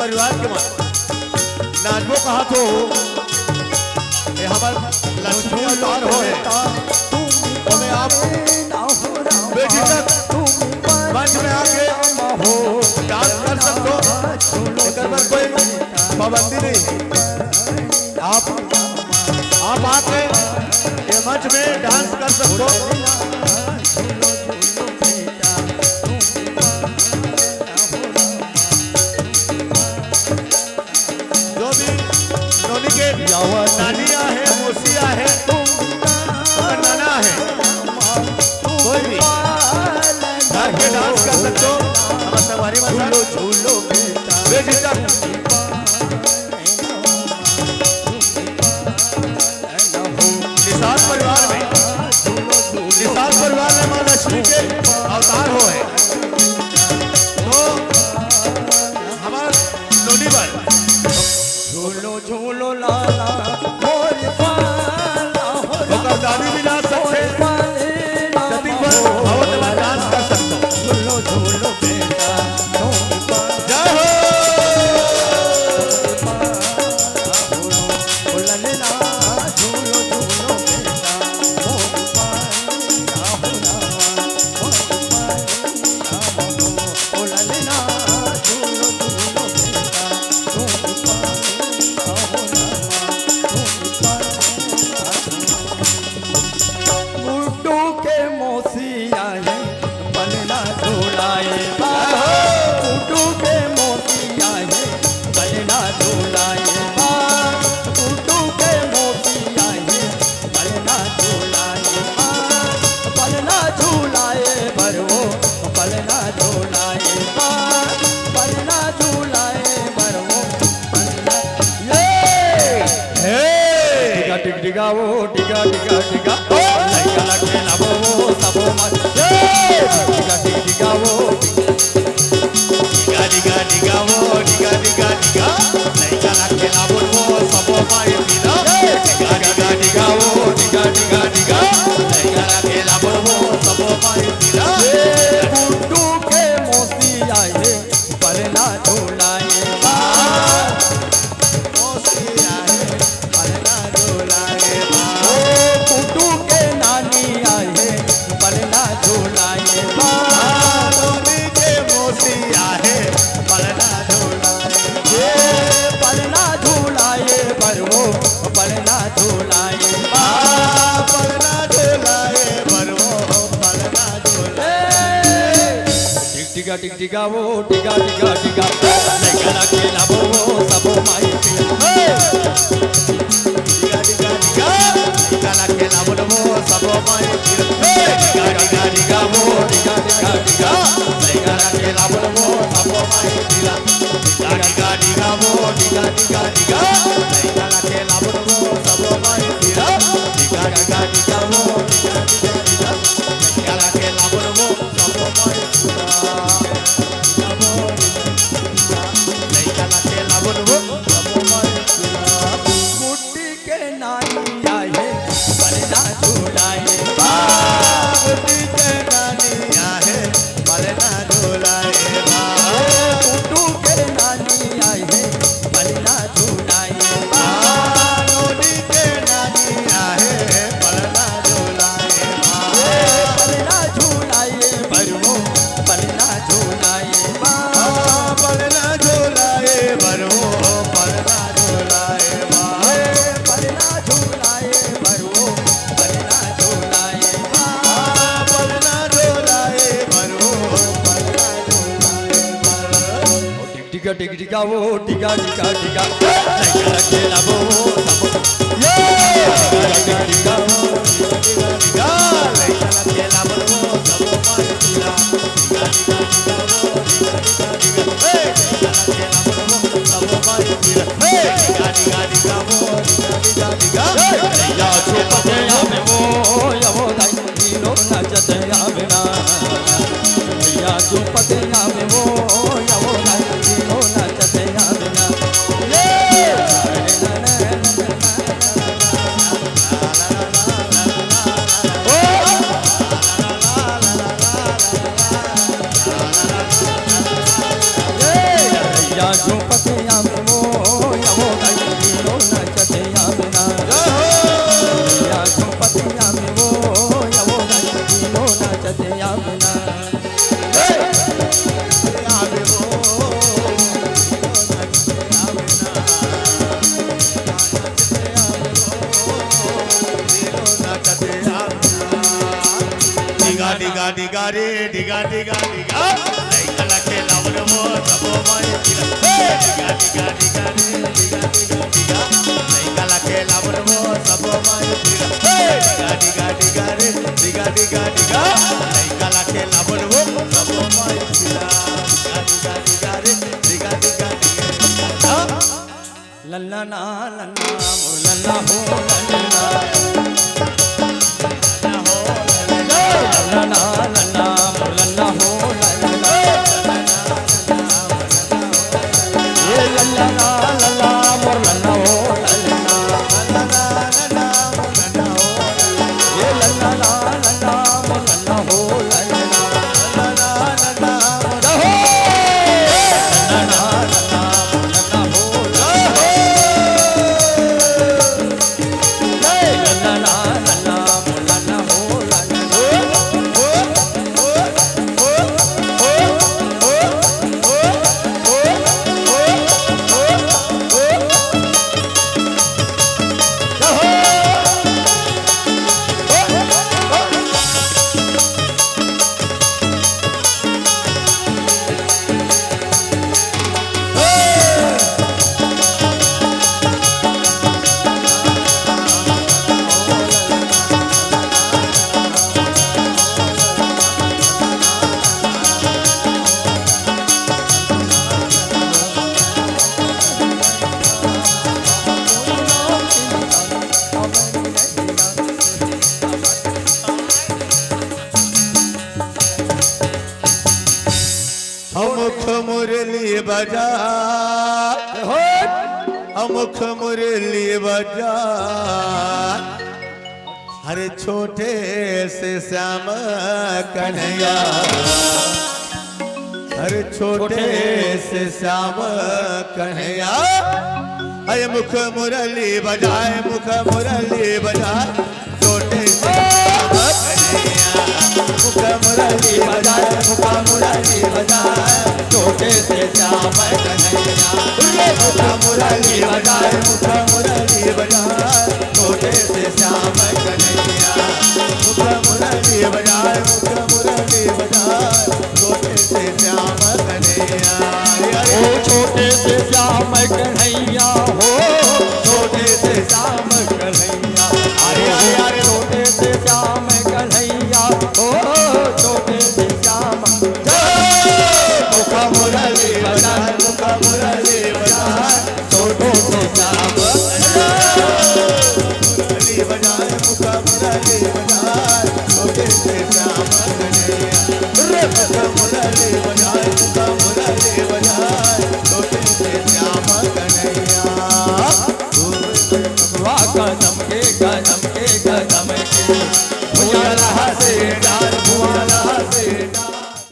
परिवार के मन नाचबो कहा तो ये हमार लक्ष्मी अवतार हो हमें आप बेझिझक मंच में आके डांस कर सकते हो, पर कोई पाबंदी नहीं। आप आके ये मंच में डांस कर सकते हो। नानिया है, मोसिया है, नाना है, कोई भी आके डांस कर सकते हो। हमारी झूलो बेझिझक निसार परिवार में माँ लक्ष्मी के अवतार हो है। तो हमारे नोनी पर झूलो झूलो लाला मोर पाला हो दादी भी नाच सकते सती पर बहुत डांस कर सकते हो। झूलो झूलो बेटा जय हो झूलो झूलो बेटा डिगा वो डिगा डिगा डिगा लइका लगे लाबो वो सबो मत डिगा डिगा वो डिगा डिगा डिगा वो डिगा डिगा डिगा लइका लगे लाबो वो सबो माय पीला डिगा डिगा डिगा वो डिगा डिगा डिगा लइका लगे लाबो वो सबो माय पीला गुड्डू के मोती आए पलना झूलाए टिका टिक टिका वो टिका टिका टिका लइका लगे लाबो वो सबो माई पिया टिका टिका टिका लइका लगे लाबो वो सबो माई पिया टिका टिका टिका वो टिका टिका टिका लइका लगे लाबो वो सबो माई पिया टिका टिका टिका वो टिका टिका टिका लइका लगे लाबो वो सबो माई पिया टिका टिका टिका वो टिका टिका टिका लइका लगे लाबो वो सबो माई पिया डिगा डिग डिगा वो डिगा डिगा डिगा लैंगा खेला वो सबो ये डिगा डिगा वो डिगा डिगा लैंगा खेला वो सबो माय दिला डिगा डिगा डिगा वो डिगा डिगा हे लैंगा खेला वो सबो माय दिला हे डिगा डिगा डिगा वो डिगा डिगा डिगा लैंगा छुपते आवे वो यवो दाई नीलो नाचते आवे ना लैंगा छुपते आवे वो यवो दाई नीलो नाचते आवे ना ये झुपते आवे वो यवो दाई नीलो नाचते आवे ना या झुपते आवे वो यवो दाई नीलो नाचते आवे ना आवे वो डिगा डिगा डिगा रे डिगा डिगा डिगा लैंगा खेला वो सबो माय दिला डिगा डिगा डिगा रे डिगा डिगा डिगा लैंगा खेला वो सबो माय दिला डिगा डिगा डिगा रे डिगा डिगा डिगा लैंगा खेला वो सबो माय दिला डिगा डिगा डिगा रे डिगा डिगा डिगा लल्ला ना लल्ला मो लल्ला हो लल्ला लल्ला लल्ला लल्ला हो लल्ला ये लल्ला लल्ला मोर लल्ला हो लल्ला लल्ला लल्ला मोर लल्ला हो ये लल्ला लल्ला मोर लल्ला हो लल्ला लल्ला लल्ला मोर हो लल्ला लल्ला लल्ला हो लल्ला लल्ला लल्ला मोर लल्ला हो अमुख मुरली बजा अमुख मुरली बजा हरे छोटे से श्याम कन्हैया हरे छोटे से श्याम कन्हैया अरे मुख मुरली बजाए मुख मुरली बजाए छोटे से श्याम कन्हैया मुख मुरली बजाए मुख मुरली बजाए छोटे से श्याम कन्हैया मुख मुरली बजाए मुख मुरली बजाए छोटे से श्याम कन्हैया मुख मुरली बजाए मुख मुरली बजाए छोटे से श्याम कन्हैया ओ छोटे से श्याम कन्हैया हो छोटे से श्याम कन्हैया अरे अरे अरे छोटे से श्याम कन्हैया हो छोटे से श्याम मुख मुरली बजाए मुख मुरली बजाए छोटे से श्याम मुरली बजाए मुख मुरली बजाए छोटे से श्याम